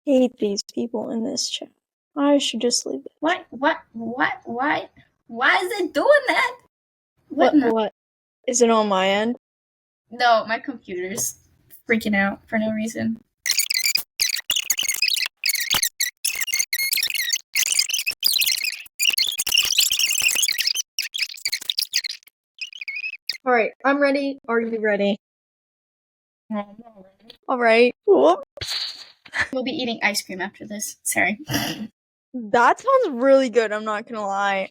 hate these people in this chat. I should just leave it. What? Why is it doing that? What? Is it on my end? No, my computer's freaking out for no reason. Alright, I'm ready. Are you ready? No, I'm not ready. Alright. Whoops. We'll be eating ice cream after this. Sorry. That sounds really good, I'm not gonna lie.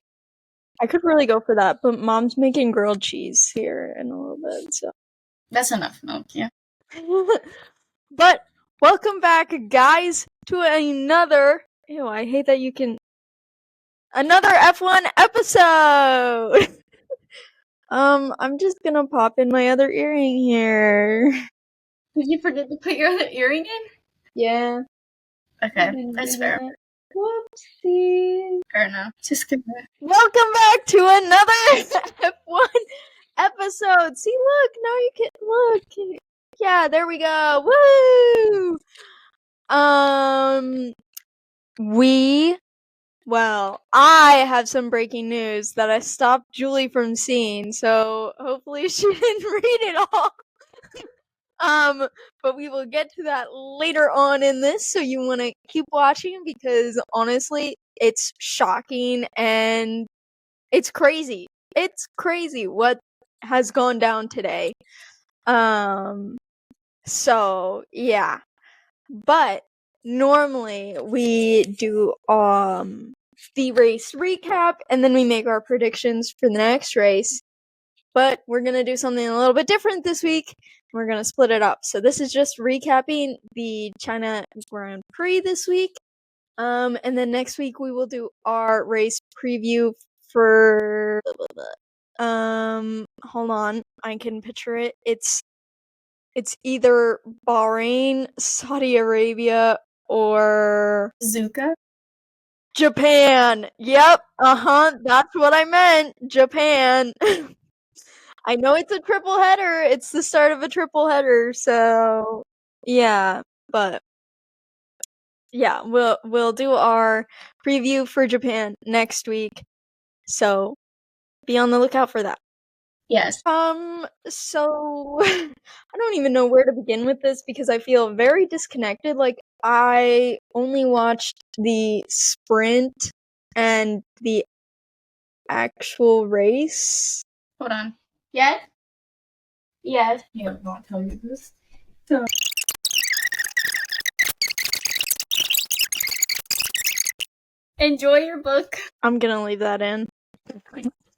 I could really go for that, but Mom's making grilled cheese here in a little bit, so. That's enough milk, yeah. But welcome back, guys, to another. Ew, I hate that you can. Another F1 episode! I'm just gonna pop in my other earring here. Did you forget to put your other earring in? Yeah. Okay, that's fair. Whoopsie. Fair enough. Just give it. Welcome back to another F1 episode. See, look, now you can look. Yeah, there we go. Woo! I have some breaking news that I stopped Julie from seeing, so hopefully she didn't read it all. But we will get to that later on in this, so you want to keep watching because honestly, it's shocking and it's crazy. It's crazy what has gone down today. So yeah. But normally we do the race recap and then we make our predictions for the next race. But we're gonna do something a little bit different this week. We're gonna split it up. So this is just recapping the China Grand Prix this week. And then next week we will do our race preview for hold on, I can picture it. It's either Bahrain, Saudi Arabia, or Zuka? Japan. Yep, that's what I meant. Japan. I know it's a triple header. It's the start of a triple header, so yeah, but yeah, we'll do our preview for Japan next week. So be on the lookout for that. Yes. So I don't even know where to begin with this because I feel very disconnected. Like I only watched the sprint and the actual race. Hold on. Yes? Yes. Yeah, I won't tell you this. So. Enjoy your book. I'm gonna leave that in.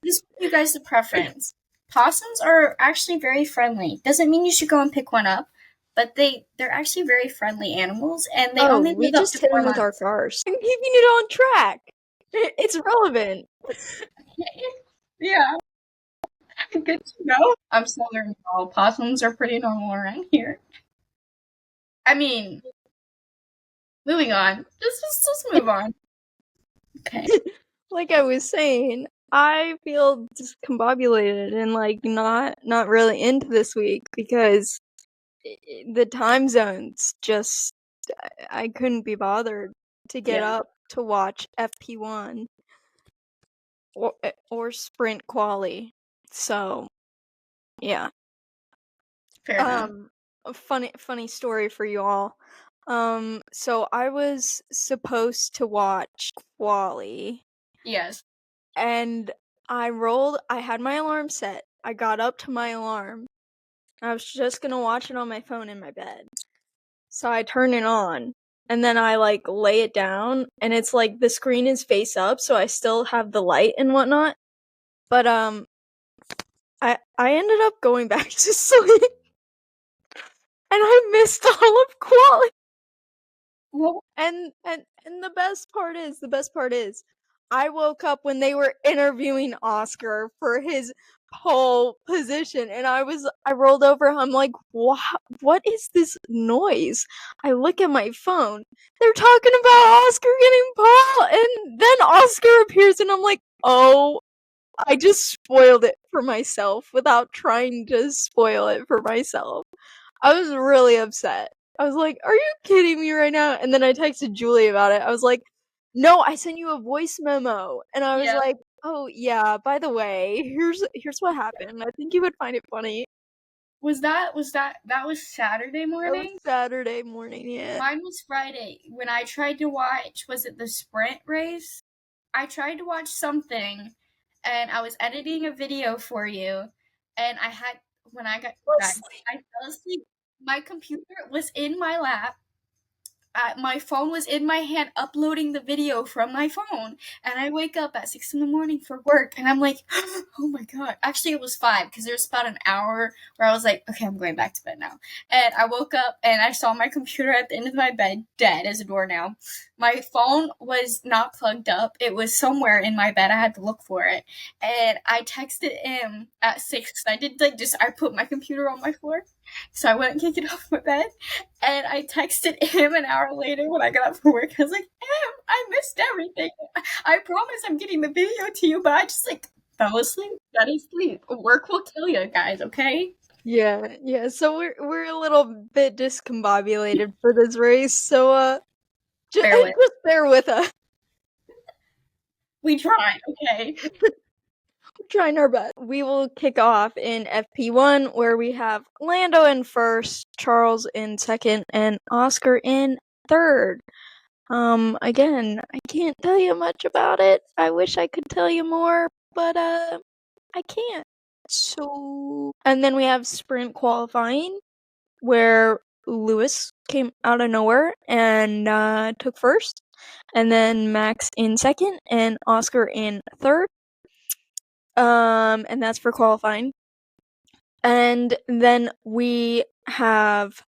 Just give you guys the preference. Possums are actually very friendly. Doesn't mean you should go and pick one up, but they're actually very friendly animals, and they only we live up just to hit 4 them with our months. cars. I'm keeping it on track. It's relevant. Yeah. Good to know. I'm Southern, y'all. Possums are pretty normal around here. I mean, moving on. Just move on. Okay. Like I was saying, I feel discombobulated and like not really into this week because the time zones just I couldn't be bothered to get up to watch FP1 or sprint quali. So yeah. Fair enough. A funny story for you all. So I was supposed to watch quali. Yes. And I had my alarm set. I got up to my alarm. I was just gonna watch it on my phone in my bed. So I turn it on. And then I like lay it down and it's like the screen is face up, so I still have the light and whatnot. But I ended up going back to sleep. And I missed all of quali. Well, And the best part is I woke up when they were interviewing Oscar for his pole position and I rolled over, I'm like, what is this noise? I look at my phone. They're talking about Oscar getting pole and then Oscar appears and I'm like, oh, I just spoiled it for myself without trying to spoil it for myself. I was really upset. I was like, are you kidding me right now? And then I texted Julie about it. I was like, no, I sent you a voice memo. And I was like, oh yeah, by the way, here's what happened. I think you would find it funny. That was Saturday That morning? was Saturday morning, yeah. Mine was Friday. When I tried to watch, was it the sprint race? I tried to watch something, and I was editing a video for you, and when I got back, I fell asleep. My computer was in my lap. My phone was in my hand uploading the video from my phone, and I wake up at 6 in the morning for work, and I'm like, oh my god. Actually, it was 5, because there's about an hour where I was like, okay, I'm going back to bed now. And I woke up, and I saw my computer at the end of my bed, dead as a doornail. My phone was not plugged up. It was somewhere in my bed. I had to look for it. And I texted him at 6, because I put my computer on my floor, so I wouldn't kick it off my bed. And I texted him an hour later when I got up for work. I was like, I missed everything. I promise I'm getting the video to you, but I just fell asleep. Got to sleep. Work will kill you guys, okay? Yeah. So we're a little bit discombobulated for this race. So just bear with us. We tried, okay? We're trying our best. We will kick off in FP1, where we have Lando in first, Charles in second, and Oscar in third. Again, I can't tell you much about it. I wish I could tell you more, but I can't. So, and then we have sprint qualifying, where Lewis came out of nowhere and took first, and then Max in second, and Oscar in third. And that's for qualifying. And then we have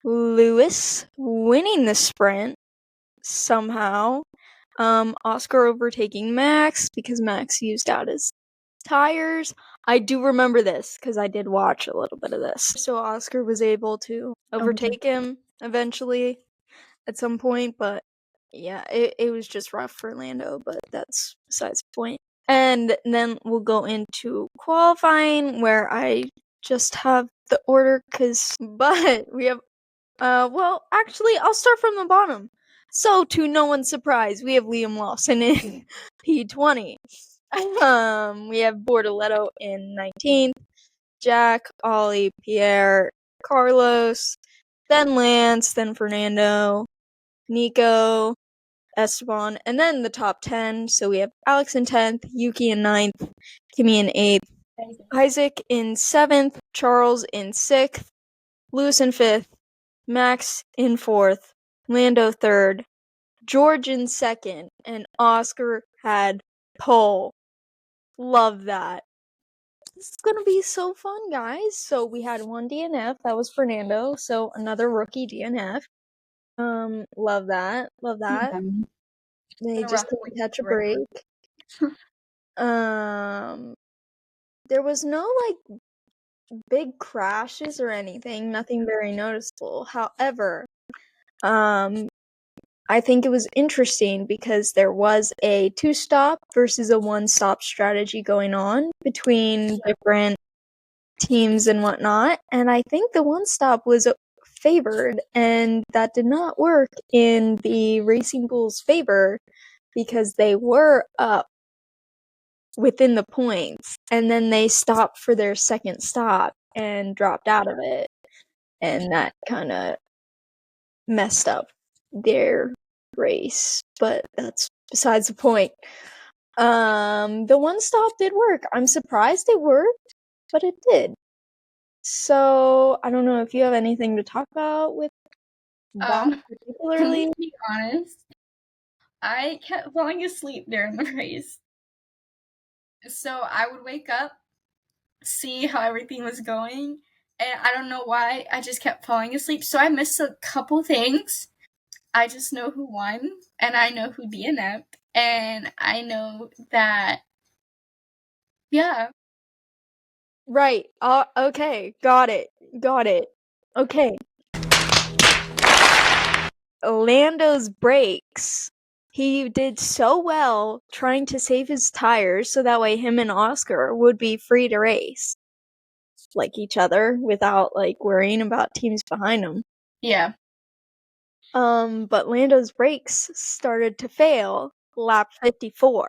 Lewis winning the sprint somehow. Oscar overtaking Max because Max used out his tires. I do remember this because I did watch a little bit of this. So Oscar was able to overtake him eventually at some point, but yeah, it was just rough for Lando, but that's besides the point. And then we'll go into qualifying, where I just have the order but we have well, actually, I'll start from the bottom. So, to no one's surprise, we have Liam Lawson in P20. We have Bortoletto in 19th, Jack, Ollie, Pierre, Carlos, then Lance, then Fernando, Nico, Esteban, and then the top 10. So we have Alex in 10th, Yuki in 9th, Kimi in 8th, Isaac in 7th, Charles in 6th, Lewis in 5th, Max in 4th, Lando 3rd, George in 2nd, and Oscar had pole. Love that. This is gonna be so fun, guys. So we had one DNF, that was Fernando, so another rookie DNF. Love that. They just couldn't catch a break. There was no big crashes or anything, nothing very noticeable. However, I think it was interesting because there was a 2-stop versus a 1-stop strategy going on between different teams and whatnot, and I think the 1-stop was favored, and that did not work in the Racing Bull's favor because they were up within the points, and then they stopped for their second stop and dropped out of it, and that kind of messed up their race, but that's besides the point. The 1-stop did work. I'm surprised it worked, but it did. So, I don't know if you have anything to talk about with that particularly. To be honest, I kept falling asleep during the race. So I would wake up, see how everything was going, and I don't know why, I just kept falling asleep. So I missed a couple things. I just know who won, and I know who DNF'd, and I know that, yeah. Right. Okay. Got it. Okay. Lando's brakes. He did so well trying to save his tires so that way him and Oscar would be free to race like each other without worrying about teams behind them. Yeah. But Lando's brakes started to fail lap 54.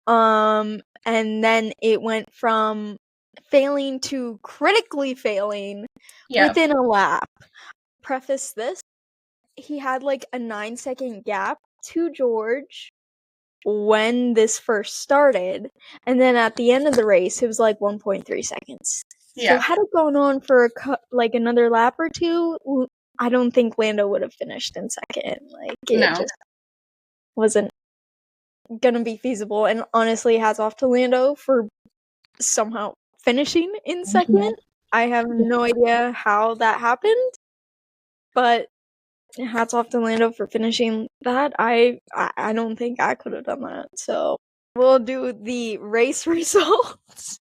And then it went from failing to critically failing within a lap. Preface this, he had like a 9-second gap to George when this first started, and then at the end of the race it was like 1.3 seconds. So had it gone on for like another lap or two, I don't think Lando would have finished in second. Like it just wasn't gonna be feasible, and honestly hats off to Lando for somehow finishing in second. I have no idea how that happened, but hats off to Lando for finishing that. I don't think I could have done that. So we'll do the race results.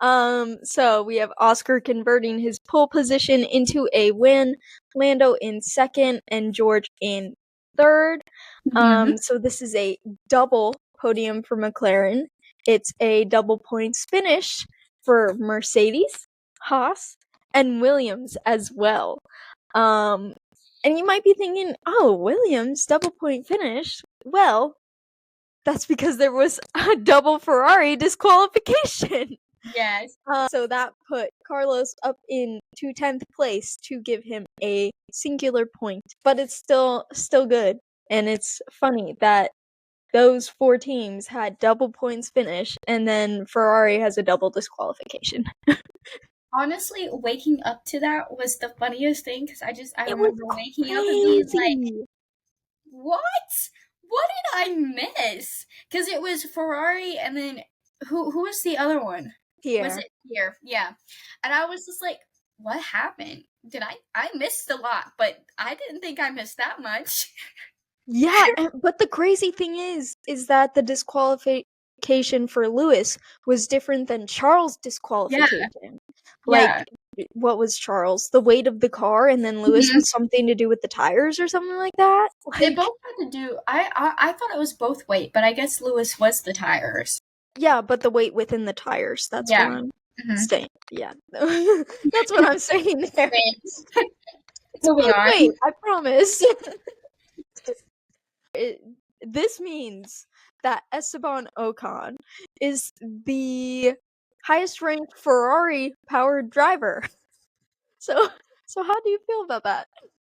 So we have Oscar converting his pole position into a win, Lando in second, and George in third. So this is a double podium for McLaren. It's a double points finish for Mercedes, Haas, and Williams as well. And you might be thinking, oh, Williams, double point finish. Well, that's because there was a double Ferrari disqualification. Yes. So that put Carlos up into 10th place to give him a singular point. But it's still good. And it's funny that those 4 teams had double points finish, and then Ferrari has a double disqualification. Honestly, waking up to that was the funniest thing, because I remember waking up and being like, what? What did I miss? Because it was Ferrari, and then who was the other one? Pierre. Was it Pierre? Yeah. And I was just like, what happened? I missed a lot, but I didn't think I missed that much. Yeah, but the crazy thing is that the disqualification for Lewis was different than Charles' disqualification. Like, what was Charles? The weight of the car, and then Lewis was something to do with the tires or something like that? They both had to do, I thought it was both weight, but I guess Lewis was the tires. Yeah, but the weight within the tires, that's what I'm saying. Yeah. That's what I'm saying there. Moving on. Wait, I promise. This means that Esteban Ocon is the highest ranked Ferrari powered driver. So how do you feel about that?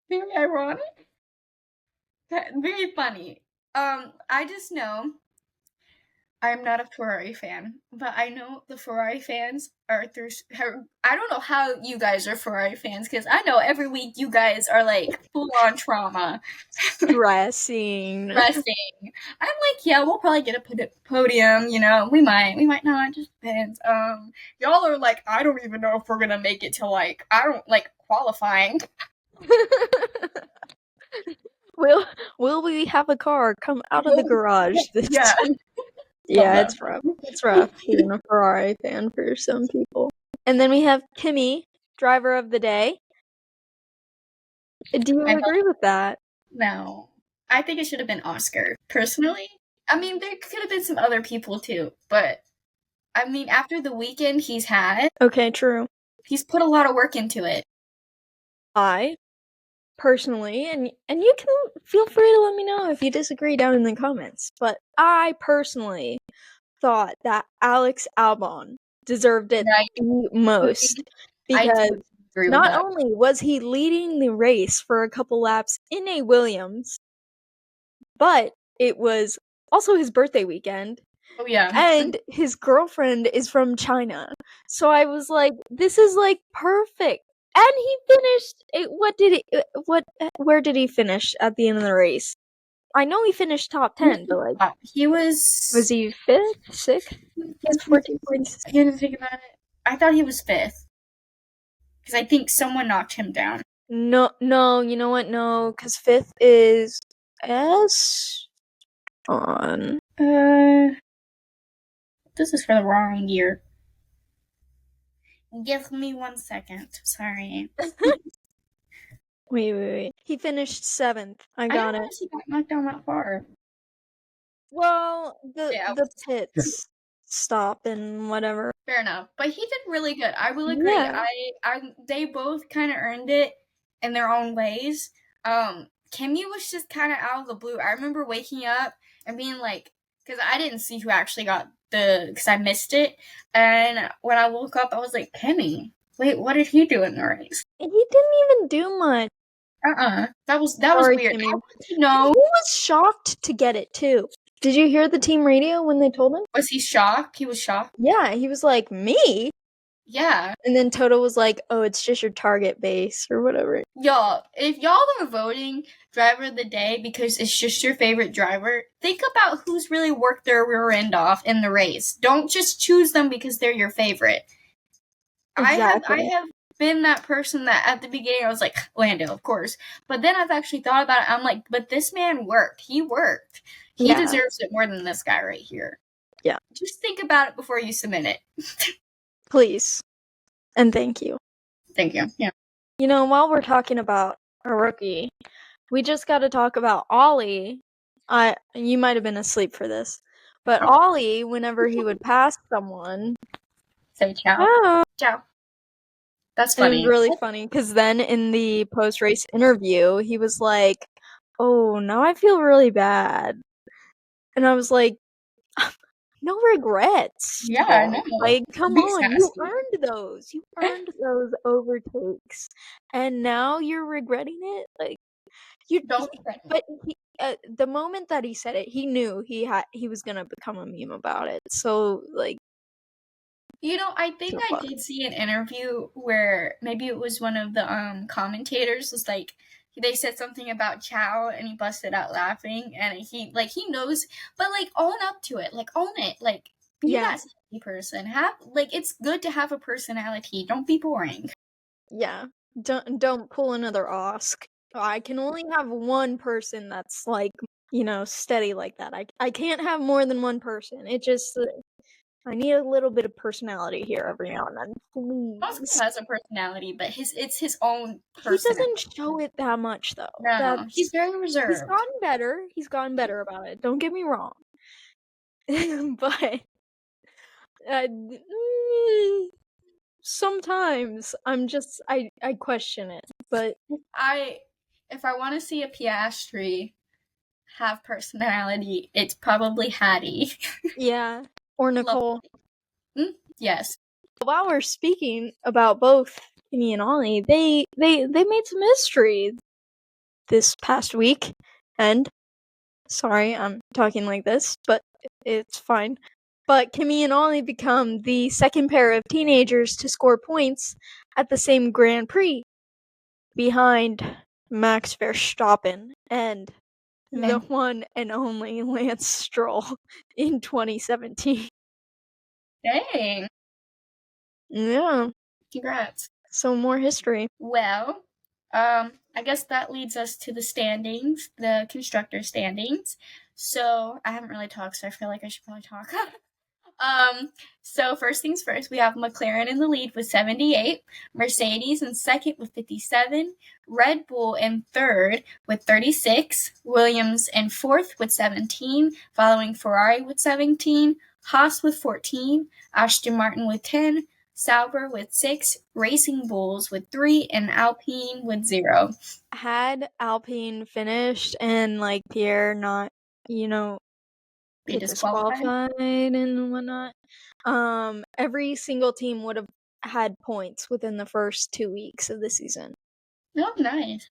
Very ironic. Very funny. I just know I'm not a Ferrari fan, but I know the Ferrari fans are through. I don't know how you guys are Ferrari fans, because I know every week you guys are like full on trauma. Stressing. I'm like, yeah, we'll probably get a podium, you know, we might not, just depends. Y'all are like, I don't even know if we're gonna make it to like, I don't like qualifying. Will we have a car come out of the garage this time? Yeah, it's rough. It's rough being a Ferrari fan for some people. And then we have Kimi, driver of the day. Do you agree with that? No. I think it should have been Oscar, personally. I mean, there could have been some other people too, but I mean, after the weekend he's had. Okay, true. He's put a lot of work into it. I personally, and you can feel free to let me know if you disagree down in the comments, but I personally thought that Alex Albon deserved it the most, because not only was he leading the race for a couple laps in a Williams, but it was also his birthday weekend. Oh yeah. And his girlfriend is from China. So I was like, this is like perfect. And he finished where did he finish at the end of the race? I know he finished top 10, but like he was he 5th? 6th? He's 14 points. I didn't think about it. I thought he was 5th. Because I think someone knocked him down. No, you know what? No, because 5th is S on. This is for the wrong year. Give me 1 second. Sorry. Wait. He finished 7th. I got it. He got knocked down that far. Well, the pits. stop and whatever. Fair enough. But he did really good. I will agree. Yeah. They both kind of earned it in their own ways. Kimmy was just kind of out of the blue. I remember waking up and being like, because I didn't see who actually got because I missed it. And when I woke up, I was like, Kimmy, wait, what did he do in the race? He didn't even do much. That was Sorry, weird. Kimmy. How did you know? He was shocked to get it too. Did you hear the team radio when they told him? Was he shocked? He was shocked? Yeah, he was like, me? Yeah. And then Toto was like, oh, it's just your target base or whatever. Y'all, if y'all are voting driver of the day because it's just your favorite driver, think about who's really worked their rear end off in the race. Don't just choose them because they're your favorite. Exactly. I have been that person that at the beginning I was like, Lando, of course. But then I've actually thought about it. I'm like, but this man worked. He worked. He deserves it more than this guy right here. Yeah. Just think about it before you submit it. Please. And thank you. Thank you. Yeah. You know, while we're talking about a rookie, we just got to talk about Ollie. You might have been asleep for this, but Ollie, whenever he would pass someone, say ciao. Oh. Ciao. That's funny. It was really funny because then in the post-race interview, he was like, "Oh, now I feel really bad," and I was like, "No regrets." Yeah, no. Like, come on, you earned those. You earned those overtakes, and now you're regretting it. Like, you don't regret it. But the moment that he said it, he knew he was gonna become a meme about it. So, like. You know, I think I did see an interview where maybe it was one of the commentators was like, they said something about Chow and he busted out laughing and he knows, but like own up to it, like own it, like be that silly person. It's good to have a personality. Don't be boring. Yeah, don't pull another Oscar. I can only have one person that's like, steady like that. I can't have more than one person. It just I need a little bit of personality here every now and then, please. Oscar has a personality, but it's his own personality. He doesn't show it that much though. No, he's very reserved. He's gotten better. He's gotten better about it. Don't get me wrong. But sometimes I question it. But if I want to see a Piastri have personality, it's probably Hattie. Yeah, or Nicole. Yes. While we're speaking about both Kimmy and Ollie, they made some history this past week. And sorry, I'm talking like this, but it's fine. But Kimmy and Ollie become the second pair of teenagers to score points at the same Grand Prix, behind Max Verstappen and the one and only Lance Stroll in 2017. Dang. Yeah. Congrats. So more history. Well, I guess that leads us to the standings, the constructor standings. So I haven't really talked, so I feel like I should probably talk. So first things first, we have McLaren in the lead with 78, Mercedes in second with 57, Red Bull in third with 36, Williams in fourth with 17, following Ferrari with 17, Haas with 14, Aston Martin with 10, Sauber with 6, Racing Bulls with 3, and Alpine with 0. Had Alpine finished and Pierre not, be disqualified and whatnot, every single team would have had points within the first 2 weeks of the season. Oh, nice.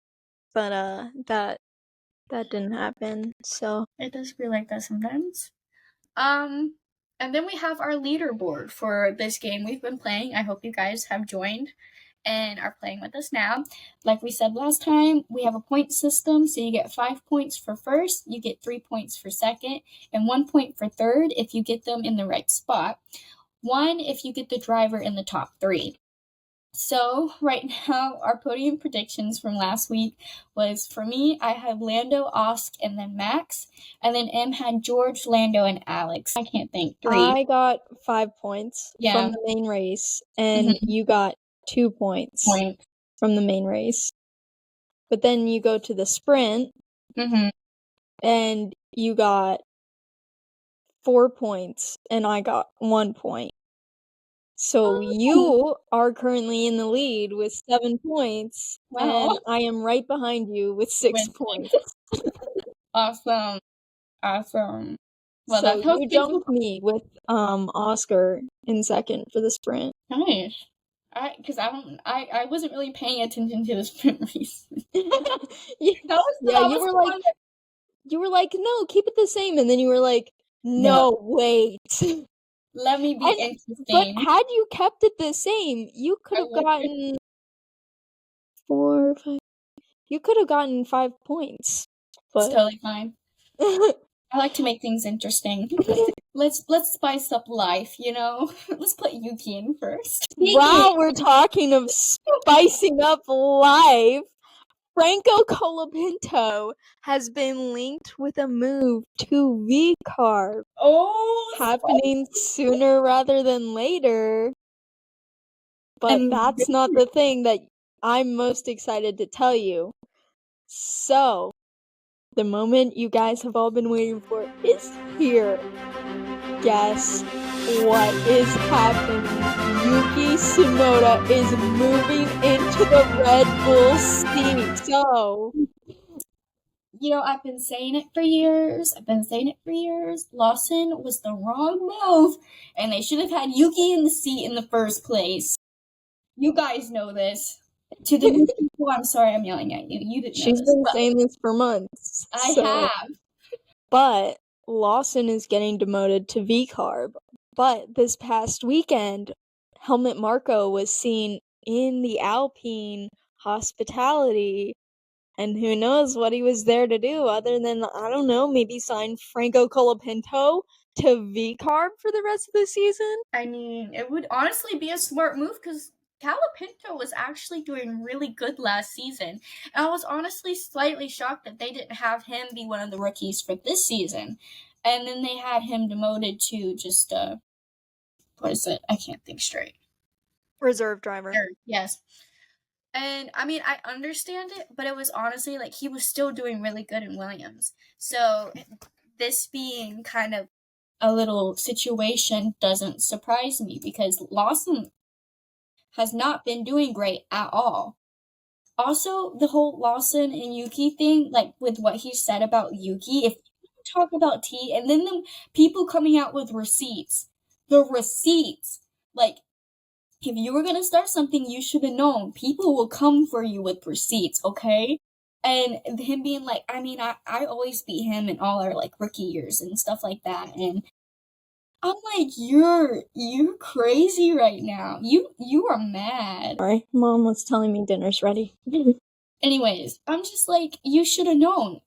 But that didn't happen. So it does feel like that sometimes. And then we have our leaderboard for this game we've been playing. I hope you guys have joined and are playing with us now. Like we said last time, we have a point system, so you get 5 points for first, you get 3 points for second, and 1 point for third if you get them in the right spot. 1 if you get the driver in the top 3. So right now, our podium predictions from last week was, for me, I had Lando, Oscar, and then Max. And then M had George, Lando, and Alex. I can't think. 3. I got 5 points from the main race, and you got 2 points from the main race. But then you go to the sprint, and you got 4 points, and I got 1 point. So you are currently in the lead with 7 points, Wow. and I am right behind you with 6 points. Awesome. Awesome. Well, So that's how you jumped me with Oscar in second for the sprint. nice. I wasn't really paying attention to the sprint race. Yeah, you were like, no, keep it the same, and then you were like, no, wait. Let me be But interesting. had you kept it the same, you could have gotten 4, 5. You could have gotten 5 points. It's But totally fine. I like to make things interesting. Let's spice up life, you know? Let's put Yuki in first. wow, we're talking of spicing up life. Franco Colapinto has been linked with a move to V-Carb. Oh, happening sooner rather than later. But that's not the thing that I'm most excited to tell you. So, the moment you guys have all been waiting for is here. Guess what is happening? Yuki Tsunoda is moving into the Red Bull seat. So, you know, I've been saying it for years. Lawson was the wrong move, and they should have had Yuki in the seat in the first place. You guys know this. To the new people, I'm sorry I'm yelling at you. You didn't know she's this. been saying this for months. I have. But Lawson is getting demoted to V-Carb. But this past weekend, Helmut Marko was seen in the Alpine hospitality. And who knows what he was there to do other than, I don't know, maybe sign Franco Colapinto to V-Carb for the rest of the season? I mean, it would honestly be a smart move because Calapinto was actually doing really good last season. And I was honestly slightly shocked that they didn't have him be one of the rookies for this season. And then they had him demoted to just, what is it? I can't think straight. Reserve driver. Yes. And I mean, I understand it, but it was honestly like he was still doing really good in Williams. So this being kind of a little situation doesn't surprise me because Lawson has not been doing great at all. Also, the whole Lawson and Yuki thing, like with what he said about Yuki, if you talk about T and then the people coming out with receipts, like if you were gonna start something, you should have known. People will come for you with receipts, okay? And him being like, I mean, I always beat him in all our like rookie years and stuff like that, and I'm like, you're crazy right now. You are mad. Sorry, Mom was telling me dinner's ready. Anyways, I'm just like, you should have known.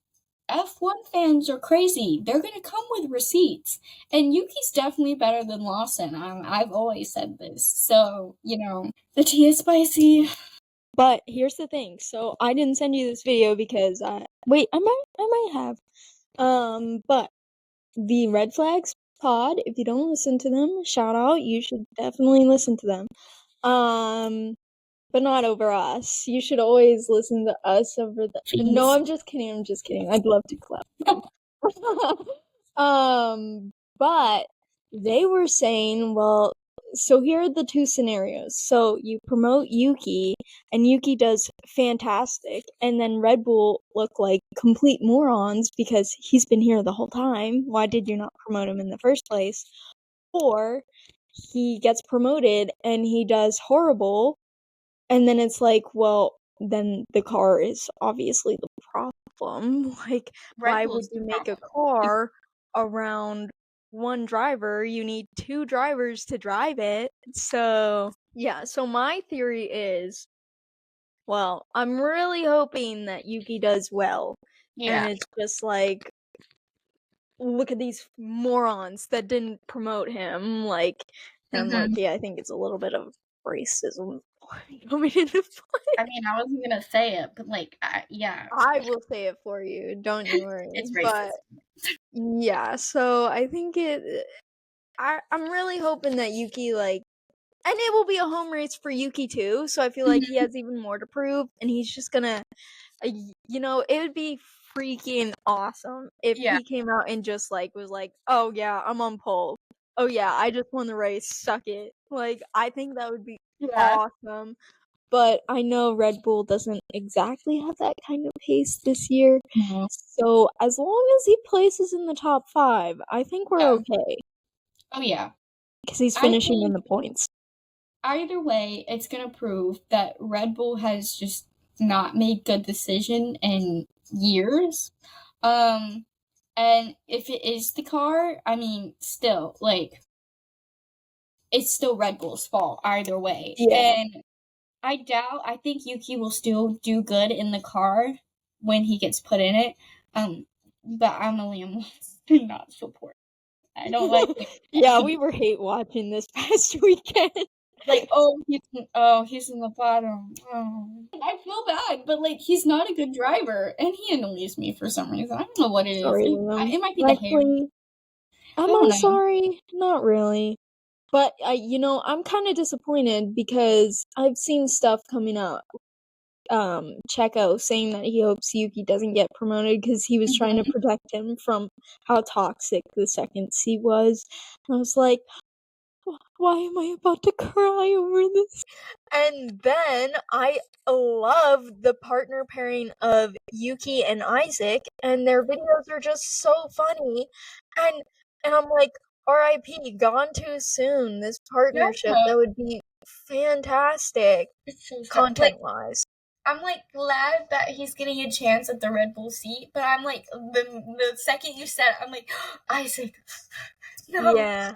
F1 fans are crazy. They're gonna come with receipts. And Yuki's definitely better than Lawson. I've always said this. So, you know, the tea is spicy. But here's the thing. So I didn't send you this video because wait, I might have. But the Red Flags pod, if you don't listen to them, shout out. You should definitely listen to them. But not over us. You should always listen to us over the. Jeez. No, I'm just kidding. I'd love to clap. But they were saying, well, so here are the two scenarios. So you promote Yuki, and Yuki does fantastic, and then Red Bull look like complete morons because he's been here the whole time. Why did you not promote him in the first place? Or he gets promoted and he does horrible, and then it's like, well, then the car is obviously the problem. Like, why would you make a car around one driver? You need two drivers to drive it. So, yeah, so my theory is, well, I'm really hoping that Yuki does well. Yeah. And it's just like, look at these morons that didn't promote him. Like, and low-key, I think it's a little bit of racism coming into play. I mean, I wasn't gonna say it, but like, yeah. I will say it for you. Don't you worry. It's but yeah, so I think I'm really hoping that Yuki, like, and it will be a home race for Yuki too. So I feel like he has even more to prove, and he's just gonna You know, it would be freaking awesome if he came out and just, like, was like, "Oh, yeah, I'm on pole. Oh, yeah, I just won the race. Suck it." Like, I think that would be awesome. But I know Red Bull doesn't exactly have that kind of pace this year. No. So as long as he places in the top 5, I think we're okay. Oh, yeah. Because he's I finishing in think the points. either way, it's going to prove that Red Bull has just not made good decision in years. And if it is the car, I mean, still, like, it's still Red Bull's fault either way. Yeah. And I think Yuki will still do good in the car when he gets put in it. But I'm a Liam do not support. I don't like it. Yeah, we were hate watching this past weekend. Like, he's in the bottom. Oh. I feel bad, but like he's not a good driver, and he annoys me for some reason. I don't know what it is. Sorry, It might be the hair. I'm not sorry, not really. But you know, I'm kind of disappointed because I've seen stuff coming out. Checo saying that he hopes Yuki doesn't get promoted because he was trying to protect him from how toxic the second seat was. And I was like, why am I about to cry over this? And then I love the partner pairing of Yuki and Isaac, and their videos are just so funny. And I'm like, RIP, gone too soon. This partnership that would be fantastic, content-wise. I'm like glad that he's getting a chance at the Red Bull seat, but I'm like the second you said it, I'm like Isaac, no. Yeah.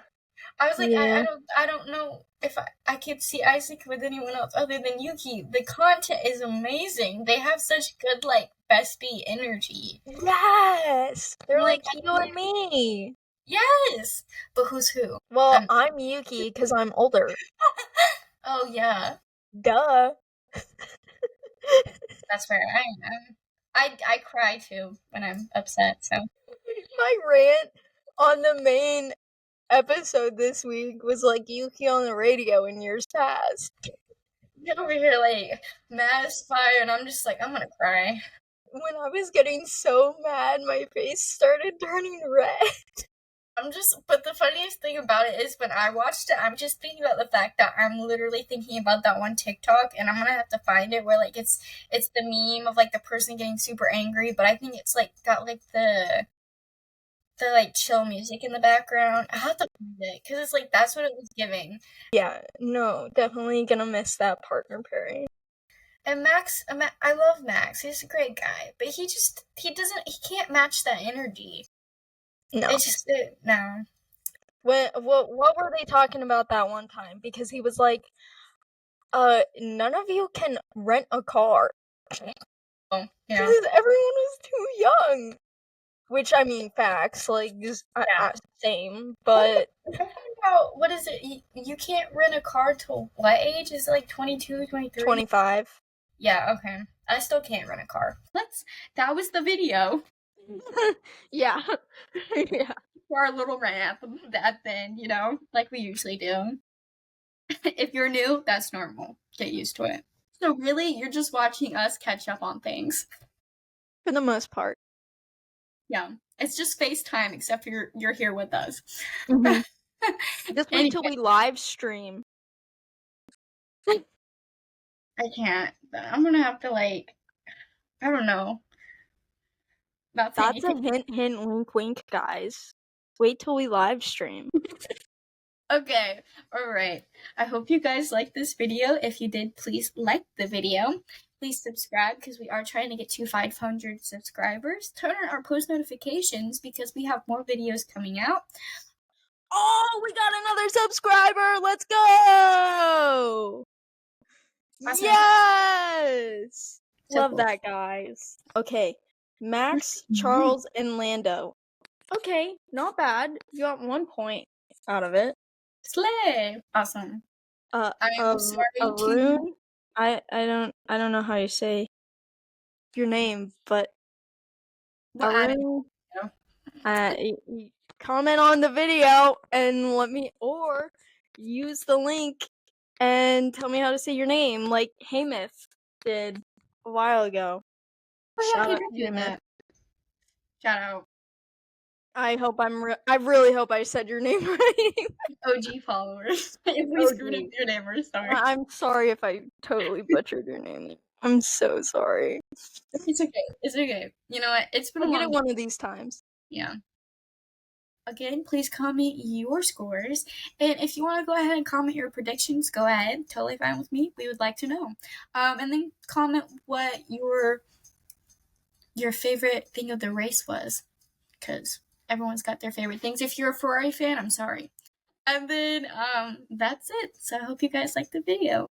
I was like, yeah. I don't know if I could see Isaac with anyone else other than Yuki. The content is amazing. They have such good like bestie energy. Yes, they're like you and me. Yes, but who's who? Well, I'm Yuki because I'm older. Oh yeah. Duh. That's fair. I cry too when I'm upset. So my rant on the main episode this week was like Yuki on the radio in years past. You're over here like mad as fire, and I'm just like I'm gonna cry. When I was getting so mad, my face started turning red. But the funniest thing about it is when I watched it, I'm just thinking about the fact that I'm literally thinking about that one TikTok, and I'm gonna have to find it where like it's the meme of like the person getting super angry, but I think it's like got like the like chill music in the background. I have to find it because it's like that's what it was giving. Yeah, no, definitely gonna miss that partner pairing. And Max, I love Max. He's a great guy, but he can't match that energy. No. It's just no. What were they talking about that one time? Because he was like, none of you can rent a car. Oh, yeah. Because everyone was too young. Which, I mean, facts, like, just, same, but... What is it? You can't rent a car till what age? Is it like 22, 23? 25. Yeah, okay. I still can't rent a car. That was the video. Yeah. Yeah. For our little rant at the end, you know, like we usually do. If you're new, that's normal. Get used to it. So really, you're just watching us catch up on things. For the most part. Yeah. It's just FaceTime, except you're here with us. Mm-hmm. Just wait till we live stream. I can't. I'm gonna have to like, I don't know. That's a hint, hint, wink, wink, guys. Wait till we live stream. Okay, alright. I hope you guys liked this video. If you did, please like the video. Please subscribe because we are trying to get to 500 subscribers. Turn on our post notifications because we have more videos coming out. Oh, we got another subscriber! Let's go! Awesome. Yes! So love cool. That, guys. Okay, Max, Charles, and Lando. Okay, not bad. You got 1 point out of it. Slay! Awesome. I'm sorry Arun? I don't know how you say your name, but Arun. Comment on the video and or use the link and tell me how to say your name, like Hamith did a while ago. Shout he out did to do you, that. Matt. Shout out. I hope I really hope I said your name right. OG followers. If we screwed up your name, we're sorry. I'm sorry if I totally butchered your name. I'm so sorry. It's okay. It's okay. You know what? It's been I'll a get it long one of these times. Yeah. Again, please comment your scores. And if you want to go ahead and comment your predictions, go ahead. Totally fine with me. We would like to know. And then comment what your favorite thing of the race was. Because everyone's got their favorite things. If you're a Ferrari fan, I'm sorry. And then that's it. So I hope you guys liked the video.